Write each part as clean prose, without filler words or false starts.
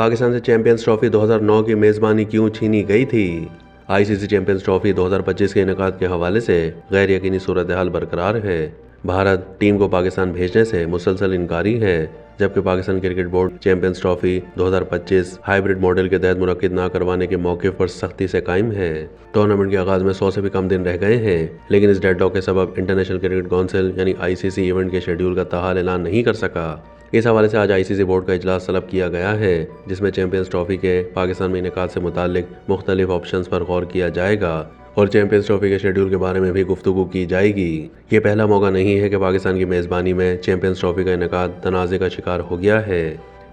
पाकिस्तान से champions trophy 2009 की मेज़बानी क्यों छीनी गई थी? आईसीसी चैंपियंस ट्रॉफी 2025 के इनेकाद के हवाले से गैर यकीनी सूरत हाल बरकरार है। भारत टीम को पाकिस्तान भेजने से मुसलसल इनकारी है, जबकि Pakistan cricket board champions trophy 2025 hybrid model के तहत मुनक्किद न करवाने के मौके पर सख्ती से कायम है। टूर्नामेंट के आगाज में 100 से भी कम दिन रह गए हैं, लेकिन इस डेडलॉक के सबब इंटरनेशनल क्रिकेट काउंसिल यानी आईसीसी इवेंट के शेड्यूल का ताहाल ऐलान नहीं कर सका। इस हवाले से आज आईसीसी बोर्ड का इजलास तलब किया गया है, जिसमें चैंपियंस ट्रॉफी के पाकिस्तान में इनेकाद से मुतालिक मुख्तलिफ ऑप्शंस पर गौर किया जाएगा और चैंपियंस ट्रॉफी के शेड्यूल के बारे में भी गुफ्तगू की जाएगी। ये पहला मौका नहीं है कि पाकिस्तान की मेज़बानी में चैंपियंस ट्रॉफी का इनेकाद तनाज़े का शिकार हो गया है।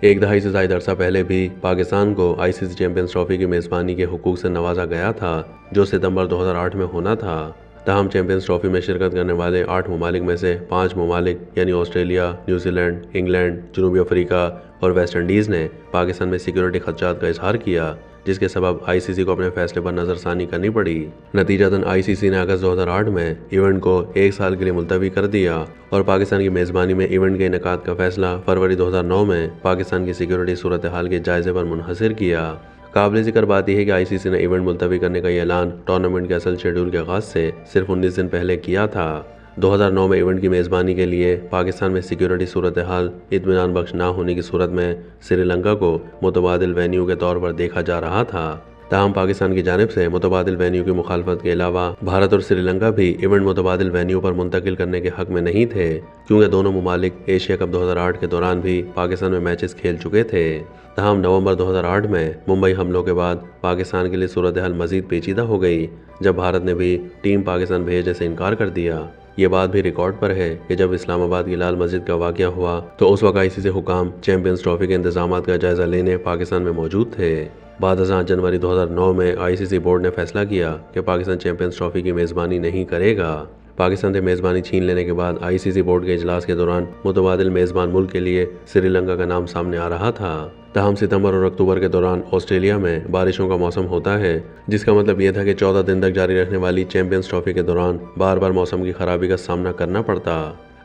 एक दहाई से ज़ायद अरसा पहले भी पाकिस्तान को आईसीसी चैंपियंस ट्रॉफी की मेज़बानी के हुकूक से नवाजा गया था, जो सितंबर 2008 में होना था। तहम चैंपियंस ट्रॉफी में शिरकत करने वाले 8 ममालिक में से 5 ममालिक यानी ऑस्ट्रेलिया, न्यूजीलैंड, इंग्लैंड, जनूबी अफ्रीका और वेस्ट इंडीज़ ने पाकिस्तान में सिक्योरिटी खदशात का इजहार किया, जिसके सबब आईसीसी को अपने फैसले पर नज़रसानी करनी पड़ी। नतीजतन आईसीसी ने अगस्त 2008 में इवेंट को 1 साल के लिए मुलतवी कर दिया और पाकिस्तान की मेज़बानी में इवेंट के इनेकाद का फैसला फरवरी 2009 में पाकिस्तान की सिक्योरिटी सूरत हाल के जायजे पर मुनहसर किया। काबिल ज़िक्र बात यह है कि आईसीसी ने इवेंट मुलतवी करने का ऐलान टूर्नामेंट के असल शेड्यूल के आगाज से सिर्फ 19 दिन पहले किया था। 2009 में इवेंट की मेज़बानी के लिए पाकिस्तान में सिक्योरिटी सूरत हाल इत्मीनान बख्श ना होने की सूरत में श्रीलंका को मुतबादिल वेन्यू के तौर पर देखा जा रहा था। ताहम पाकिस्तान की जानिब से मुतबादिल वेन्यू की मुखालफत के अलावा भारत और श्रीलंका भी इवेंट मुतबादिल वेन्यू पर मुंतकिल करने के हक में नहीं थे, क्योंकि दोनों ममालिक एशिया कप 2008 के दौरान भी पाकिस्तान में मैचेस खेल चुके थे। ताहम नवंबर 2008 में मुंबई हमलों के बाद पाकिस्तान के लिए सूरत हाल मजीद पेचीदा हो गई, जब भारत ने भी टीम पाकिस्तान भेजने से इनकार कर दिया। ये बात भी रिकॉर्ड पर है कि जब इस्लामाबाद की लाल मस्जिद का वाक़या हुआ तो उस वक्त आईसीसी हुकाम चैंपियंस ट्रॉफी के इंतजामात का जायजा लेने पाकिस्तान में मौजूद थे। बाद जनवरी 2009 में आईसीसी बोर्ड ने फैसला किया कि पाकिस्तान चैंपियंस ट्रॉफी की मेज़बानी नहीं करेगा। पाकिस्तान से मेज़बानी छीन लेने के बाद आईसीसी बोर्ड के इजलास के दौरान मुतबादिल मेज़बान मुल्क के लिए श्रीलंका का नाम सामने आ रहा था। तहम सितंबर और अक्टूबर के दौरान ऑस्ट्रेलिया में बारिशों का मौसम होता है, जिसका मतलब यह था कि 14 दिन तक जारी रहने वाली चैंपियंस ट्रॉफी के दौरान बार बार मौसम की खराबी का सामना करना पड़ता।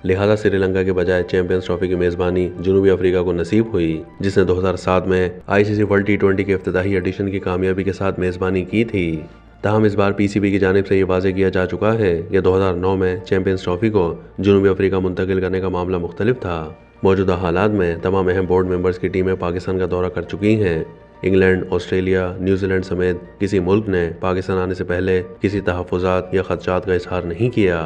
लिहाजा श्रीलंका के बजाय चैंपियंस ट्रॉफी की मेज़बानी जनूबी अफ्रीका को नसीब हुई, जिसने 2007 में आईसीसी वर्ल्ड टी20 के इफ्तिताही एडिशन की कामयाबी के साथ मेज़बानी की थी। ताहम इस बार पीसीबी की जानिब से ये वाज़ेह किया जा चुका है कि 2009 में चैंपियंस ट्रॉफी को जनूबी अफ्रीका मुंतकिल करने का मामला मुख्तलिफ था। मौजूदा हालात में तमाम अहम बोर्ड मेंबर्स की टीमें पाकिस्तान का दौरा कर चुकी हैं। इंग्लैंड, ऑस्ट्रेलिया, न्यूजीलैंड समेत किसी मुल्क ने पाकिस्तान आने से पहले किसी तहफ़्फ़ुज़ात या खदशात का इजहार नहीं किया।